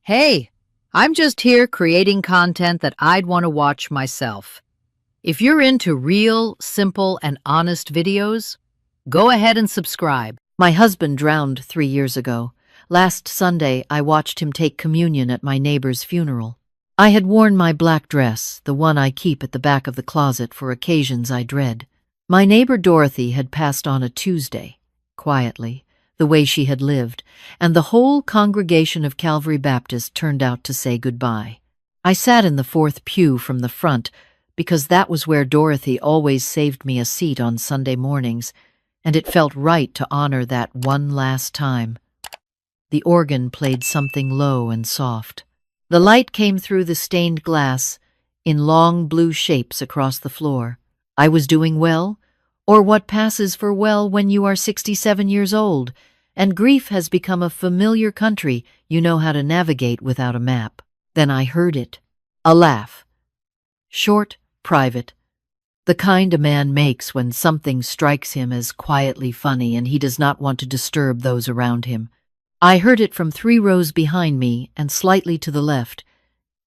Hey, I'm just here creating content that I'd want to watch myself. If you're into real, simple, and honest videos, go ahead and subscribe. My husband drowned 3 years ago. Last Sunday, I watched him take communion at my neighbor's funeral. I had worn my black dress, the one I keep at the back of the closet for occasions I dread. My neighbor Dorothy had passed on a Tuesday, quietly, the way she had lived, and the whole congregation of Calvary Baptist turned out to say goodbye. I sat in the fourth pew from the front because that was where Dorothy always saved me a seat on Sunday mornings, and it felt right to honor that one last time. The organ played something low and soft. The light came through the stained glass in long blue shapes across the floor. I was doing well, or what passes for well when you are 67 years old, and grief has become a familiar country you know how to navigate without a map. Then I heard it. A laugh. Short, private. The kind a man makes when something strikes him as quietly funny and he does not want to disturb those around him. I heard it from 3 rows behind me and slightly to the left,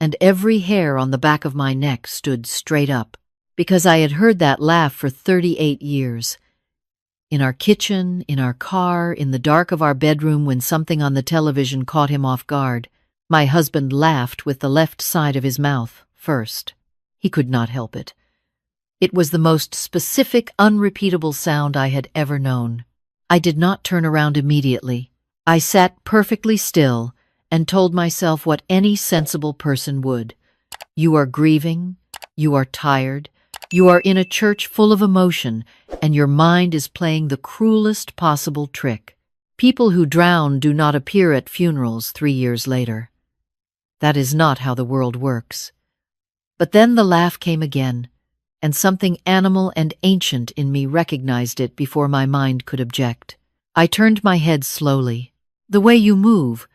and every hair on the back of my neck stood straight up, because I had heard that laugh for 38 years. In our kitchen, in our car, in the dark of our bedroom when something on the television caught him off guard, my husband laughed with the left side of his mouth first. He could not help it. It was the most specific, unrepeatable sound I had ever known. I did not turn around immediately. I sat perfectly still and told myself what any sensible person would. You are grieving, you are tired, you are in a church full of emotion, and your mind is playing the cruelest possible trick. People who drown do not appear at funerals 3 years later. That is not how the world works. But then the laugh came again, and something animal and ancient in me recognized it before my mind could object. I turned my head slowly, the way you move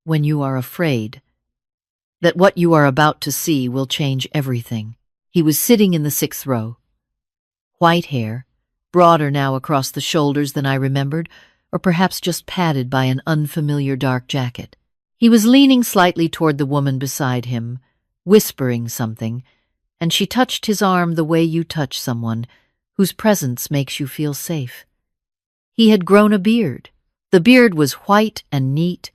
when you are afraid that what you are about to see will change everything. He was sitting in the 6th row. White hair, broader now across the shoulders than I remembered, or perhaps just padded by an unfamiliar dark jacket. He was leaning slightly toward the woman beside him, whispering something, and she touched his arm the way you touch someone whose presence makes you feel safe. He had grown a beard. The beard was white and neat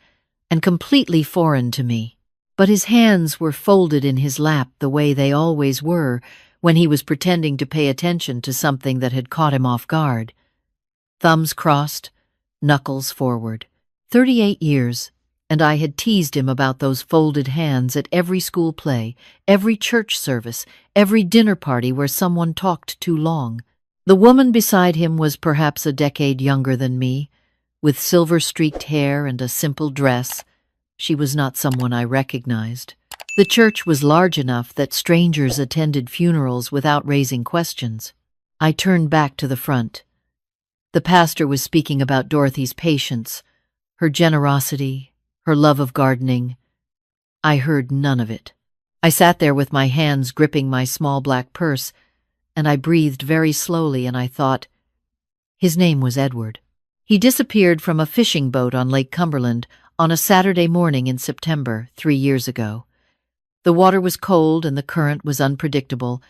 and completely foreign to me, but his hands were folded in his lap the way they always were when he was pretending to pay attention to something that had caught him off guard. Thumbs crossed, knuckles forward. 38 years, and I had teased him about those folded hands at every school play, every church service, every dinner party where someone talked too long. The woman beside him was perhaps a decade younger than me, with silver-streaked hair and a simple dress. She was not someone I recognized. The church was large enough that strangers attended funerals without raising questions. I turned back to the front. The pastor was speaking about Dorothy's patience, her generosity, her love of gardening. I heard none of it. I sat there with my hands gripping my small black purse, and I breathed very slowly, and I thought, his name was Edward. He disappeared from a fishing boat on Lake Cumberland on a Saturday morning in September 3 years ago. The water was cold and the current was unpredictable,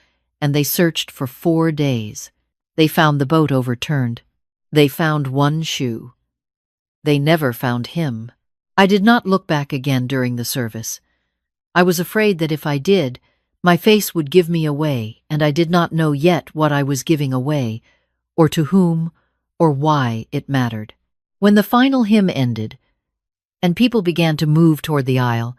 and they searched for 4 days. They found the boat overturned. They found one shoe. They never found him. I did not look back again during the service. I was afraid that if I did, my face would give me away, and I did not know yet what I was giving away, or to whom, or why it mattered. When the final hymn ended, and people began to move toward the aisle,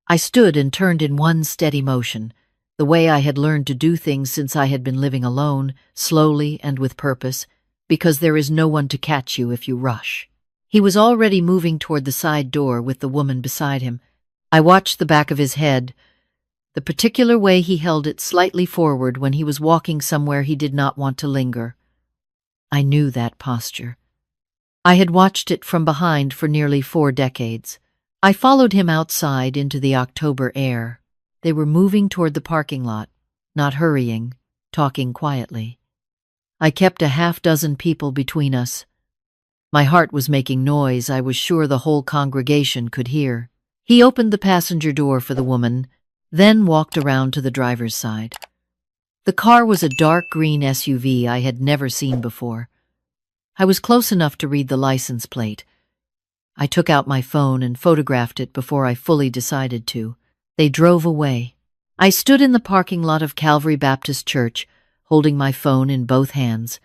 I stood and turned in one steady motion, the way I had learned to do things since I had been living alone, slowly and with purpose, because there is no one to catch you if you rush. He was already moving toward the side door with the woman beside him. I watched the back of his head, the particular way he held it slightly forward when he was walking somewhere he did not want to linger. I knew that posture. I had watched it from behind for nearly 4 decades. I followed him outside into the October air. They were moving toward the parking lot, not hurrying, talking quietly. I kept a half-dozen people between us. My heart was making noise I was sure the whole congregation could hear. He opened the passenger door for the woman, then walked around to the driver's side. The car was a dark green SUV I had never seen before. I was close enough to read the license plate. I took out my phone and photographed it before I fully decided to. They drove away. I stood in the parking lot of Calvary Baptist Church, holding my phone in both hands,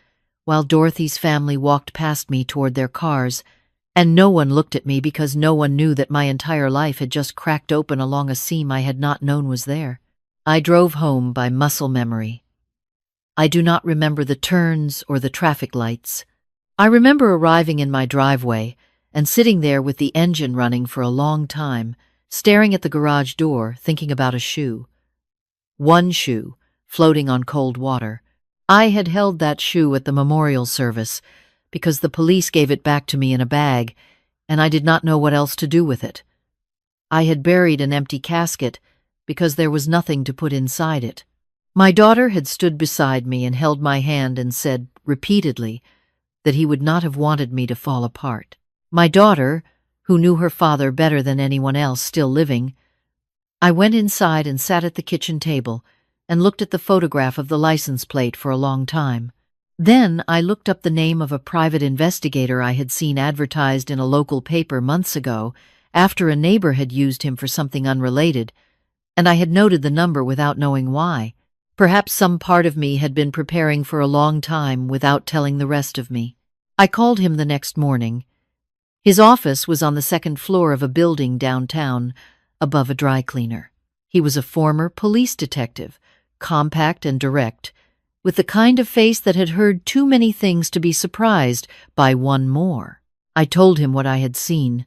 while Dorothy's family walked past me toward their cars, and no one looked at me because no one knew that my entire life had just cracked open along a seam I had not known was there. I drove home by muscle memory. I do not remember the turns or the traffic lights. I remember arriving in my driveway and sitting there with the engine running for a long time, staring at the garage door, thinking about a shoe. One shoe, floating on cold water. I had held that shoe at the memorial service because the police gave it back to me in a bag, and I did not know what else to do with it. I had buried an empty casket because there was nothing to put inside it. My daughter had stood beside me and held my hand and said, repeatedly, that he would not have wanted me to fall apart. My daughter, who knew her father better than anyone else still living. I went inside and sat at the kitchen table and looked at the photograph of the license plate for a long time. Then I looked up the name of a private investigator I had seen advertised in a local paper months ago after a neighbor had used him for something unrelated, and I had noted the number without knowing why. Perhaps some part of me had been preparing for a long time without telling the rest of me. I called him the next morning. His office was on the second floor of a building downtown, above a dry cleaner. He was a former police detective, compact and direct, with the kind of face that had heard too many things to be surprised by one more. I told him what I had seen.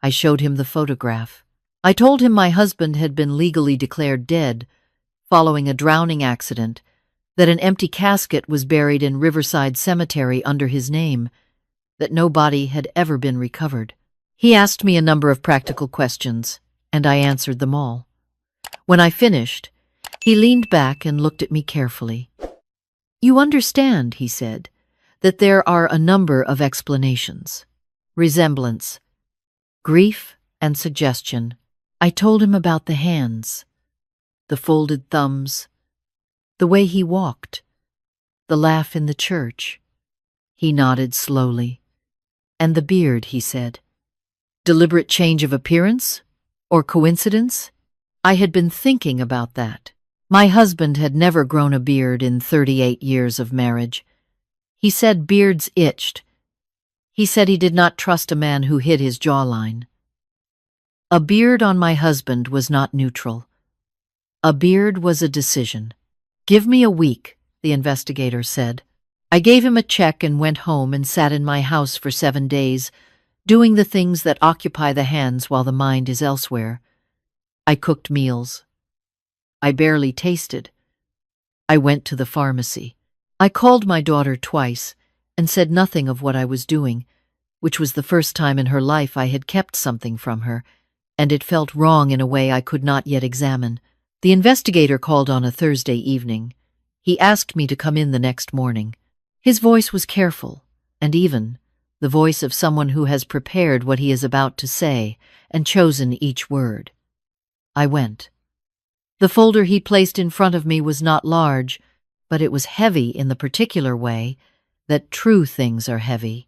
I showed him the photograph. I told him my husband had been legally declared dead, following a drowning accident, that an empty casket was buried in Riverside Cemetery under his name, that no body had ever been recovered. He asked me a number of practical questions, and I answered them all. When I finished, he leaned back and looked at me carefully. "You understand," he said, "that there are a number of explanations. Resemblance, grief, and suggestion." I told him about the hands, the folded thumbs, the way he walked, the laugh in the church. He nodded slowly. "And the beard," he said. "Deliberate change of appearance? Or coincidence?" I had been thinking about that. My husband had never grown a beard in 38 years of marriage. He said beards itched. He said he did not trust a man who hid his jawline. A beard on my husband was not neutral. A beard was a decision. "Give me a week," the investigator said. I gave him a check and went home and sat in my house for 7 days, doing the things that occupy the hands while the mind is elsewhere. I cooked meals. I barely tasted. I went to the pharmacy. I called my daughter twice and said nothing of what I was doing, which was the first time in her life I had kept something from her, and it felt wrong in a way I could not yet examine. The investigator called on a Thursday evening. He asked me to come in the next morning. His voice was careful and even, the voice of someone who has prepared what he is about to say and chosen each word. I went. The folder he placed in front of me was not large, but it was heavy in the particular way that true things are heavy.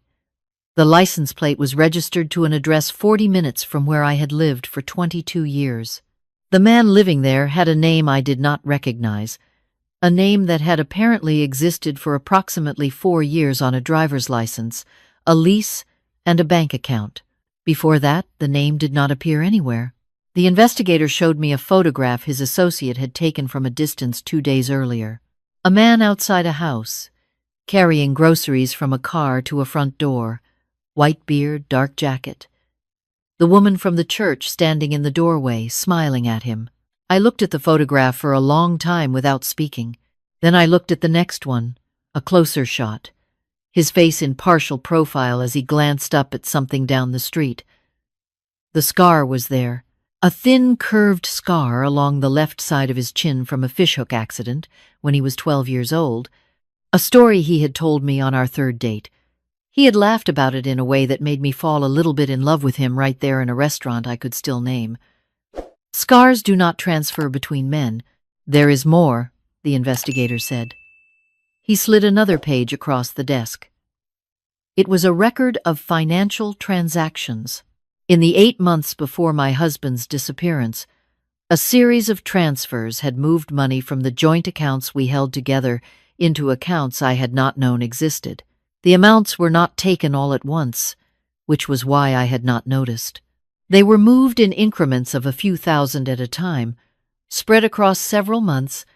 The license plate was registered to an address 40 minutes from where I had lived for 22 years. The man living there had a name I did not recognize, a name that had apparently existed for approximately 4 years on a driver's license, a lease, and a bank account. Before that, the name did not appear anywhere. The investigator showed me a photograph his associate had taken from a distance 2 days earlier. A man outside a house, carrying groceries from a car to a front door, white beard, dark jacket. The woman from the church standing in the doorway, smiling at him. I looked at the photograph for a long time without speaking. Then I looked at the next one, a closer shot, his face in partial profile as he glanced up at something down the street. The scar was there, a thin, curved scar along the left side of his chin from a fishhook accident when he was 12 years old, a story he had told me on our third date. He had laughed about it in a way that made me fall a little bit in love with him right there in a restaurant I could still name. Scars do not transfer between men. There is more, the investigator said. He slid another page across the desk. It was a record of financial transactions. In the 8 months before my husband's disappearance, a series of transfers had moved money from the joint accounts we held together into accounts I had not known existed. The amounts were not taken all at once, which was why I had not noticed. They were moved in increments of a few thousand at a time, spread across several months,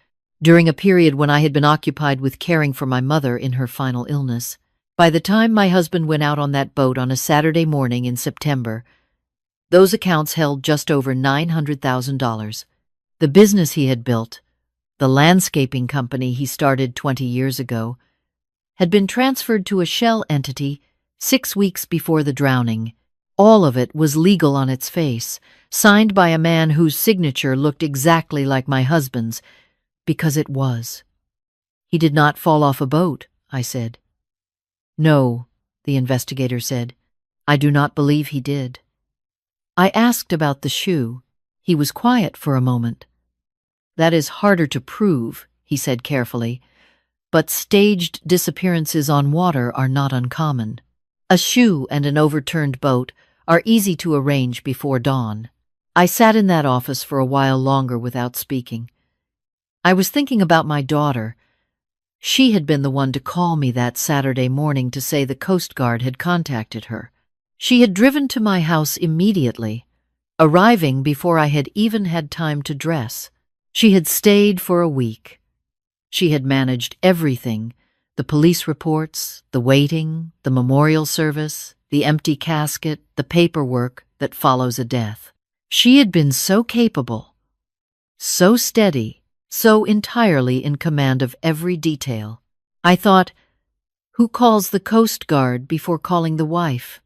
during a period when I had been occupied with caring for my mother in her final illness. By the time my husband went out on that boat on a Saturday morning in September, those accounts held just over $900,000. The business he had built, the landscaping company he started 20 years ago, had been transferred to a shell entity 6 weeks before the drowning. All of it was legal on its face, signed by a man whose signature looked exactly like my husband's, because it was. He did not fall off a boat, I said. No, the investigator said. I do not believe he did. I asked about the shoe. He was quiet for a moment. That is harder to prove, he said carefully, but staged disappearances on water are not uncommon. A shoe and an overturned boat are easy to arrange before dawn. I sat in that office for a while longer without speaking. I was thinking about my daughter. She had been the one to call me that Saturday morning to say the Coast Guard had contacted her. She had driven to my house immediately, arriving before I had even had time to dress. She had stayed for a week. She had managed everything: the police reports, the waiting, the memorial service, the empty casket, the paperwork that follows a death. She had been so capable, so steady, so entirely in command of every detail. I thought, who calls the Coast Guard before calling the wife?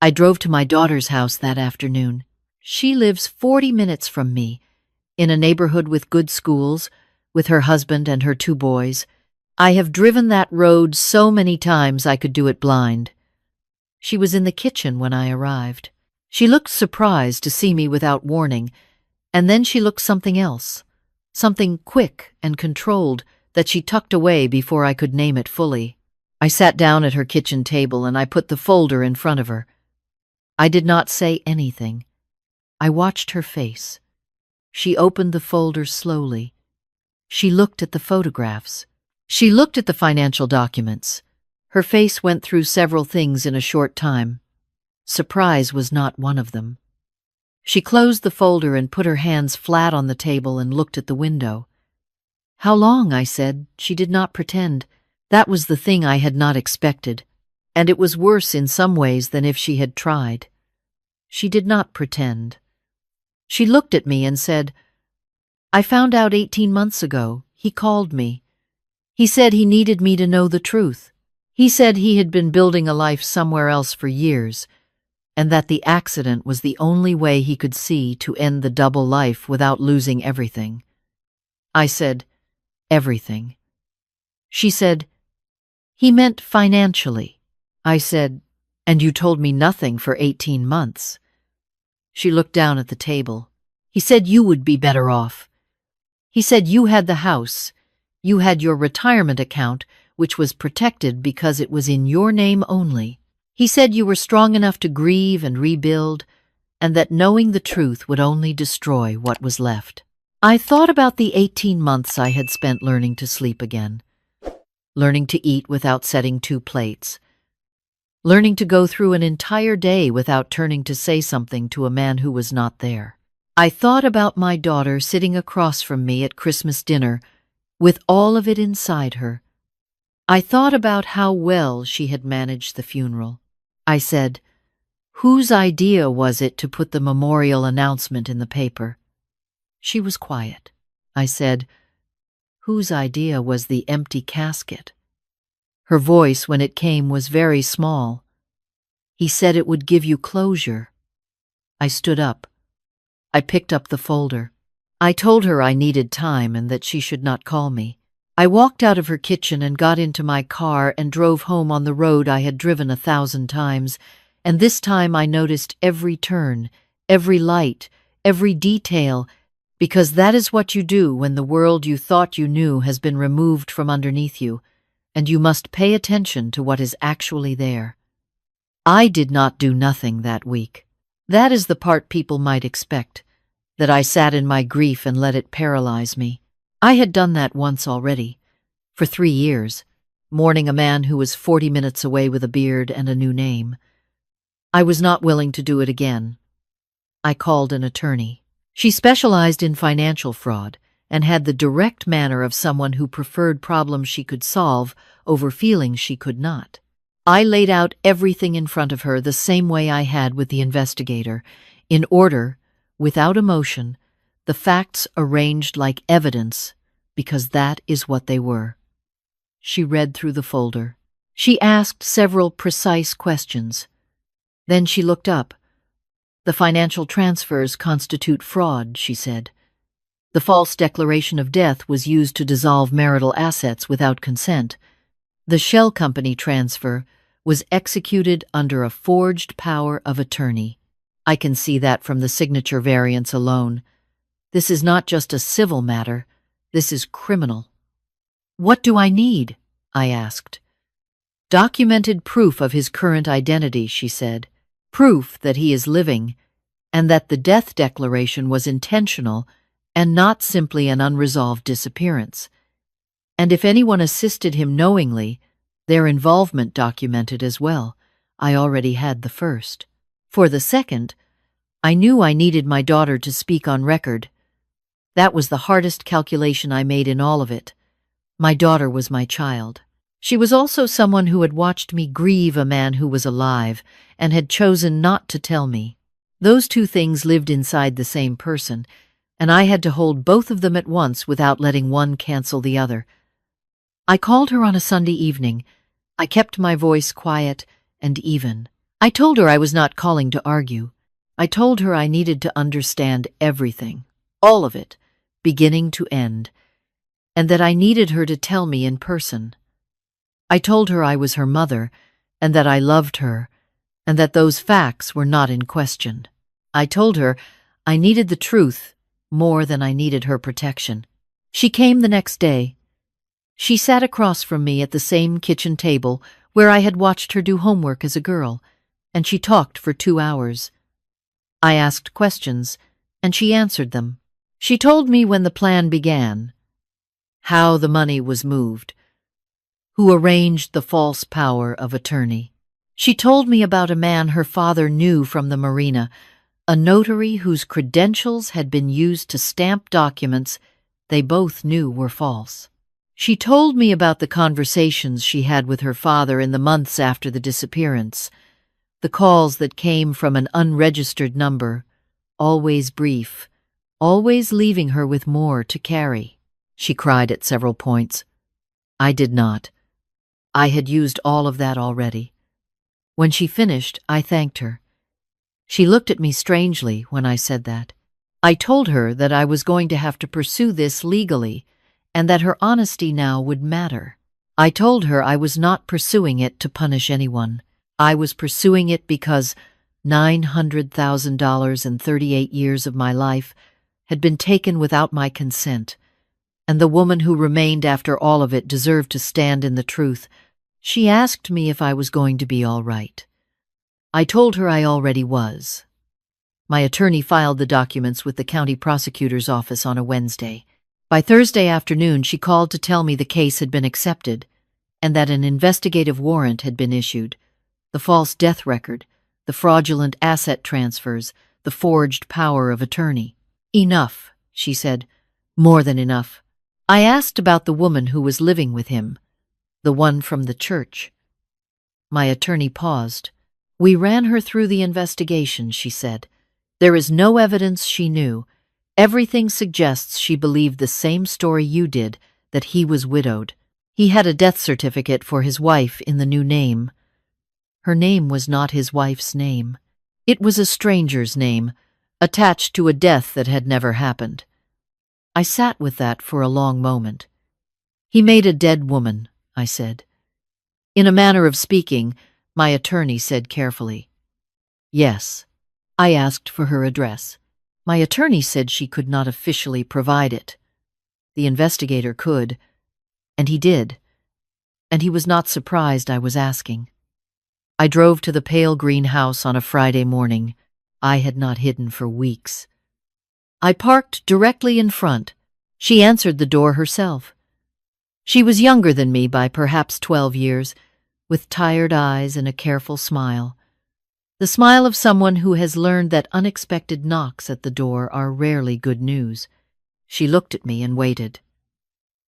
I drove to my daughter's house that afternoon. She lives 40 minutes from me, in a neighborhood with good schools, with her husband and her 2 boys. I have driven that road so many times I could do it blind. She was in the kitchen when I arrived. She looked surprised to see me without warning, and then she looked something else, something quick and controlled that she tucked away before I could name it fully. I sat down at her kitchen table and I put the folder in front of her. I did not say anything. I watched her face. She opened the folder slowly. She looked at the photographs. She looked at the financial documents. Her face went through several things in a short time. Surprise was not one of them. She closed the folder and put her hands flat on the table and looked at the window. How long? I said. She did not pretend. That was the thing I had not expected, and it was worse in some ways than if she had tried. She did not pretend. She looked at me and said, I found out 18 months ago. He called me. He said he needed me to know the truth. He said he had been building a life somewhere else for years, and that the accident was the only way he could see to end the double life without losing everything. I said, everything. She said, he meant financially. I said, and you told me nothing for 18 months. She looked down at the table. He said you would be better off. He said you had the house. You had your retirement account, which was protected because it was in your name only. He said you were strong enough to grieve and rebuild, and that knowing the truth would only destroy what was left. I thought about the 18 months I had spent learning to sleep again, learning to eat without setting 2 plates, learning to go through an entire day without turning to say something to a man who was not there. I thought about my daughter sitting across from me at Christmas dinner, with all of it inside her. I thought about how well she had managed the funeral. I said, whose idea was it to put the memorial announcement in the paper? She was quiet. I said, whose idea was the empty casket? Her voice, when it came, was very small. He said it would give you closure. I stood up. I picked up the folder. I told her I needed time and that she should not call me. I walked out of her kitchen and got into my car and drove home on the road I had driven 1,000 times, and this time I noticed every turn, every light, every detail, because that is what you do when the world you thought you knew has been removed from underneath you, and you must pay attention to what is actually there. I did not do nothing that week. That is the part people might expect, that I sat in my grief and let it paralyze me. I had done that once already, for 3 years, mourning a man who was 40 minutes away with a beard and a new name. I was not willing to do it again. I called an attorney. She specialized in financial fraud and had the direct manner of someone who preferred problems she could solve over feelings she could not. I laid out everything in front of her the same way I had with the investigator, in order, without emotion, the facts arranged like evidence, because that is what they were. She read through the folder. She asked several precise questions. Then she looked up. The financial transfers constitute fraud, she said. The false declaration of death was used to dissolve marital assets without consent. The shell company transfer was executed under a forged power of attorney. I can see that from the signature variance alone. This is not just a civil matter, this is criminal. What do I need? I asked. Documented proof of his current identity, she said. Proof that he is living, and that the death declaration was intentional and not simply an unresolved disappearance. And if anyone assisted him knowingly, their involvement documented as well. I already had the first. For the second, I knew I needed my daughter to speak on record. That was the hardest calculation I made in all of it. My daughter was my child. She was also someone who had watched me grieve a man who was alive and had chosen not to tell me. Those two things lived inside the same person, and I had to hold both of them at once without letting one cancel the other. I called her on a Sunday evening. I kept my voice quiet and even. I told her I was not calling to argue. I told her I needed to understand everything, all of it, beginning to end, and that I needed her to tell me in person. I told her I was her mother, and that I loved her, and that those facts were not in question. I told her I needed the truth more than I needed her protection. She came the next day. She sat across from me at the same kitchen table where I had watched her do homework as a girl, and she talked for 2 hours. I asked questions, and she answered them. She told me when the plan began, how the money was moved, who arranged the false power of attorney. She told me about a man her father knew from the marina, a notary whose credentials had been used to stamp documents they both knew were false. She told me about the conversations she had with her father in the months after the disappearance, the calls that came from an unregistered number, always brief, always leaving her with more to carry. She cried at several points. I did not. I had used all of that already. When she finished, I thanked her. She looked at me strangely when I said that. I told her that I was going to have to pursue this legally, and that her honesty now would matter. I told her I was not pursuing it to punish anyone. I was pursuing it because $900,000 and 38 years of my life had been taken without my consent, and the woman who remained after all of it deserved to stand in the truth. She asked me if I was going to be all right. I told her I already was. My attorney filed the documents with the county prosecutor's office on a Wednesday. By Thursday afternoon, she called to tell me the case had been accepted and that an investigative warrant had been issued. The false death record, the fraudulent asset transfers, the forged power of attorney. Enough, she said. More than enough. I asked about the woman who was living with him, the one from the church. My attorney paused. We ran her through the investigation, she said. There is no evidence she knew. Everything suggests she believed the same story you did, that he was widowed. He had a death certificate for his wife in the new name. Her name was not his wife's name. It was a stranger's name, attached to a death that had never happened. I sat with that for a long moment. He made a dead woman, I said. In a manner of speaking, my attorney said carefully. Yes. I asked for her address. My attorney said she could not officially provide it. The investigator could, and he did, and he was not surprised I was asking. I drove to the pale green house on a Friday morning. I had not hidden for weeks. I parked directly in front. She answered the door herself. She was younger than me by perhaps 12 years, with tired eyes and a careful smile. The smile of someone who has learned that unexpected knocks at the door are rarely good news. She looked at me and waited.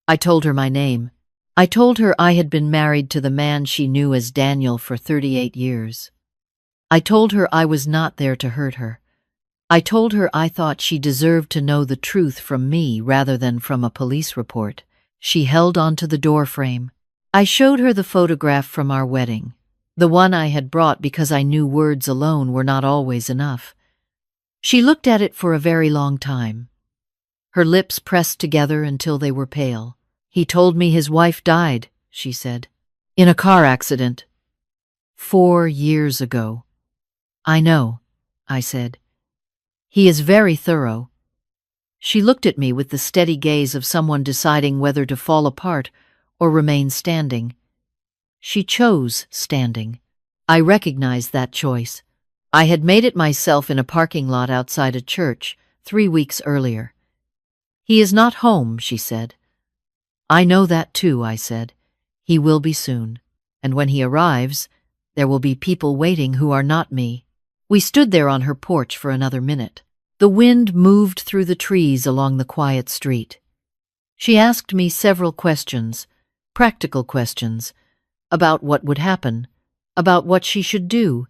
I told her my name. I told her I had been married to the man she knew as Daniel for 38 years. I told her I was not there to hurt her. I told her I thought she deserved to know the truth from me rather than from a police report. She held onto the door frame. I showed her the photograph from our wedding, the one I had brought because I knew words alone were not always enough. She looked at it for a very long time. Her lips pressed together until they were pale. He told me his wife died, she said, in a car accident. 4 years ago. I know, I said. He is very thorough. She looked at me with the steady gaze of someone deciding whether to fall apart or remain standing. She chose standing. I recognized that choice. I had made it myself in a parking lot outside a church 3 weeks earlier. He is not home, she said. I know that too, I said. He will be soon. And when he arrives, there will be people waiting who are not me. We stood there on her porch for another minute. The wind moved through the trees along the quiet street. She asked me several questions, practical questions, about what would happen, about what she should do,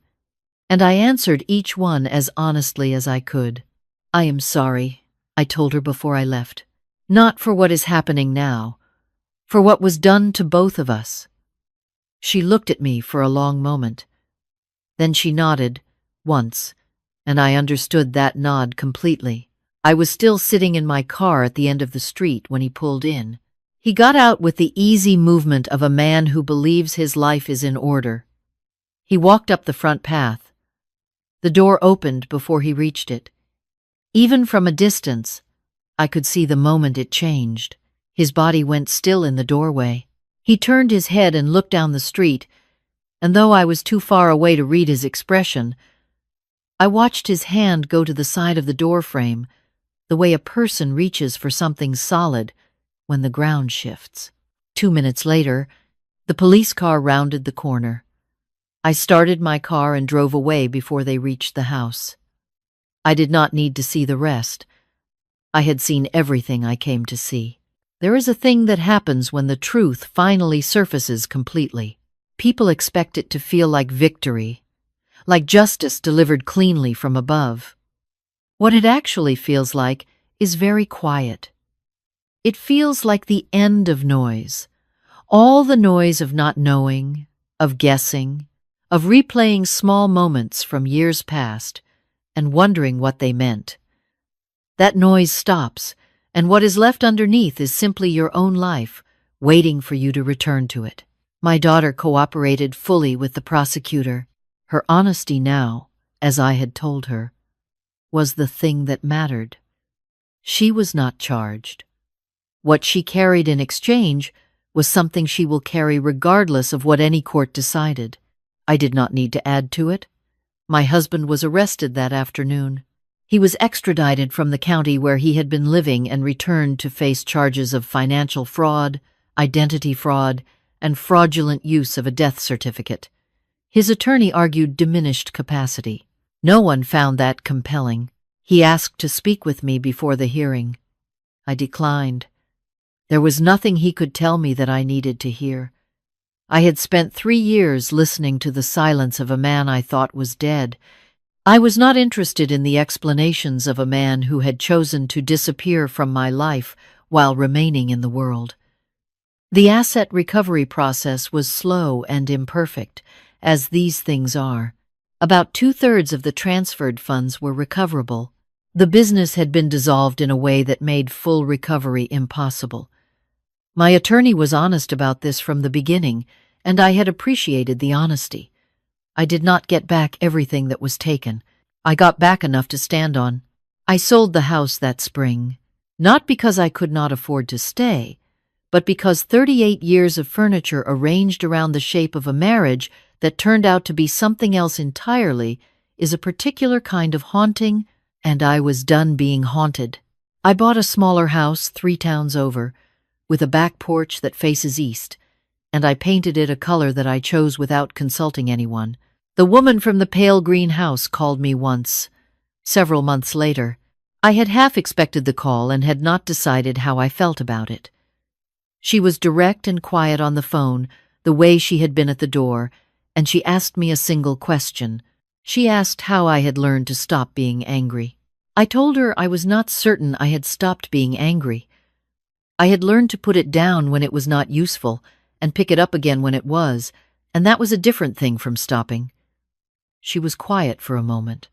and I answered each one as honestly as I could. I am sorry, I told her before I left. Not for what is happening now, for what was done to both of us. She looked at me for a long moment. Then she nodded, once, and I understood that nod completely. I was still sitting in my car at the end of the street when he pulled in. He got out with the easy movement of a man who believes his life is in order. He walked up the front path. The door opened before he reached it. Even from a distance, I could see the moment it changed. His body went still in the doorway. He turned his head and looked down the street, and though I was too far away to read his expression, I watched his hand go to the side of the door frame, the way a person reaches for something solid when the ground shifts. 2 minutes later, the police car rounded the corner. I started my car and drove away before they reached the house. I did not need to see the rest. I had seen everything I came to see. There is a thing that happens when the truth finally surfaces completely. People expect it to feel like victory, like justice delivered cleanly from above. What it actually feels like is very quiet. It feels like the end of noise, all the noise of not knowing, of guessing, of replaying small moments from years past and wondering what they meant. That noise stops, and what is left underneath is simply your own life, waiting for you to return to it. My daughter cooperated fully with the prosecutor. Her honesty now, as I had told her, was the thing that mattered. She was not charged. What she carried in exchange was something she will carry regardless of what any court decided. I did not need to add to it. My husband was arrested that afternoon. He was extradited from the county where he had been living and returned to face charges of financial fraud, identity fraud, and fraudulent use of a death certificate. His attorney argued diminished capacity. No one found that compelling. He asked to speak with me before the hearing. I declined. There was nothing he could tell me that I needed to hear. I had spent 3 years listening to the silence of a man I thought was dead. I was not interested in the explanations of a man who had chosen to disappear from my life while remaining in the world. The asset recovery process was slow and imperfect, as these things are. About 2/3 of the transferred funds were recoverable. The business had been dissolved in a way that made full recovery impossible. My attorney was honest about this from the beginning, and I had appreciated the honesty. I did not get back everything that was taken. I got back enough to stand on. I sold the house that spring, not because I could not afford to stay, but because 38 years of furniture arranged around the shape of a marriage that turned out to be something else entirely is a particular kind of haunting, and I was done being haunted. I bought a smaller house 3 towns over, with a back porch that faces east, and I painted it a color that I chose without consulting anyone. The woman from the pale green house called me once, several months later. I had half expected the call and had not decided how I felt about it. She was direct and quiet on the phone, the way she had been at the door, and she asked me a single question. She asked how I had learned to stop being angry. I told her I was not certain I had stopped being angry. I had learned to put it down when it was not useful and pick it up again when it was, and that was a different thing from stopping. She was quiet for a moment.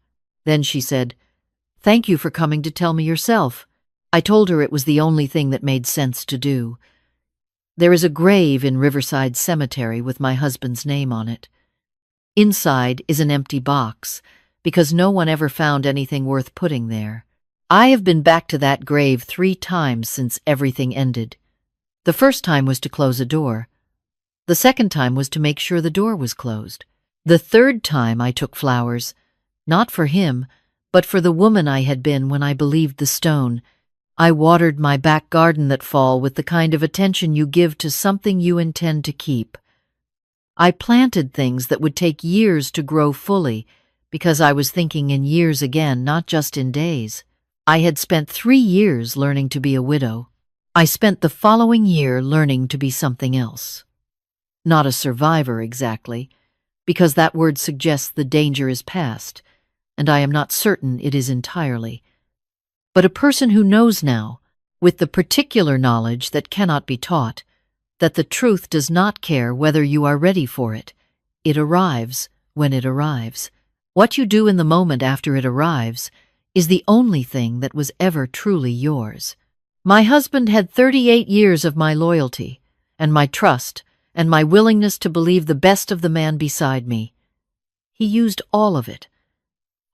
Then she said, "Thank you for coming to tell me yourself." I told her it was the only thing that made sense to do. There is a grave in Riverside Cemetery with my husband's name on it. Inside is an empty box, because no one ever found anything worth putting there. I have been back to that grave 3 times since everything ended. The first time was to close a door. The second time was to make sure the door was closed. The third time I took flowers, not for him, but for the woman I had been when I believed the stone. I watered my back garden that fall with the kind of attention you give to something you intend to keep. I planted things that would take years to grow fully, because I was thinking in years again, not just in days. I had spent 3 years learning to be a widow. I spent the following year learning to be something else. Not a survivor exactly, because that word suggests the danger is past, and I am not certain it is entirely. But a person who knows now, with the particular knowledge that cannot be taught, that the truth does not care whether you are ready for it. It arrives when it arrives. What you do in the moment after it arrives is the only thing that was ever truly yours. My husband had 38 years of my loyalty, and my trust, and my willingness to believe the best of the man beside me. He used all of it.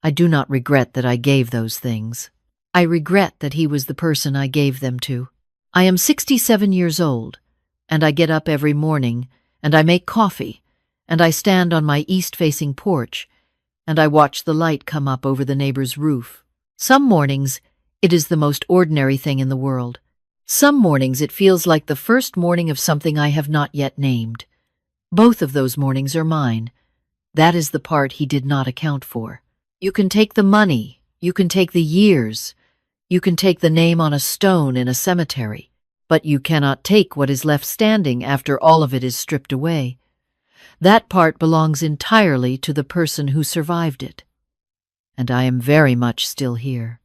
I do not regret that I gave those things. I regret that he was the person I gave them to. I am 67 years old, and I get up every morning, and I make coffee, and I stand on my east-facing porch, and I watch the light come up over the neighbor's roof. Some mornings, it is the most ordinary thing in the world. Some mornings it feels like the first morning of something I have not yet named. Both of those mornings are mine. That is the part he did not account for. You can take the money, you can take the years, you can take the name on a stone in a cemetery, but you cannot take what is left standing after all of it is stripped away. That part belongs entirely to the person who survived it. And I am very much still here.